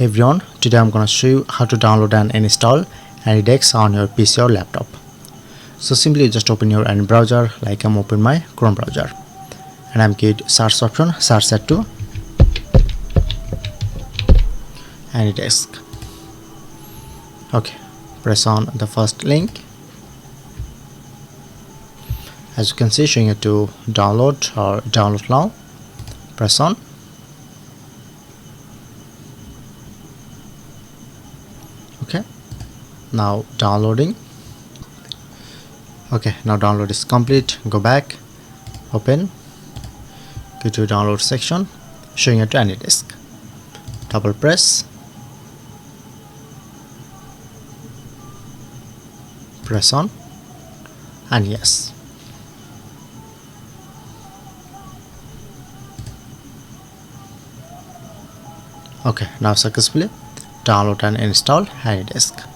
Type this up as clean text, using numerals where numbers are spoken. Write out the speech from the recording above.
Hey everyone, today I'm gonna show you how to download and install AnyDesk on your PC or laptop. So simply just open your any browser, like I'm open my Chrome browser, and I'm get search option, search set to AnyDesk. Okay, press on the first link. As you can see, showing it to download or download now. Press on. Okay, now downloading. Okay, now download is complete. Go back, open, go to download section, showing it to AnyDesk. Double press, press on, and yes. Okay, now successfully download and install AnyDesk.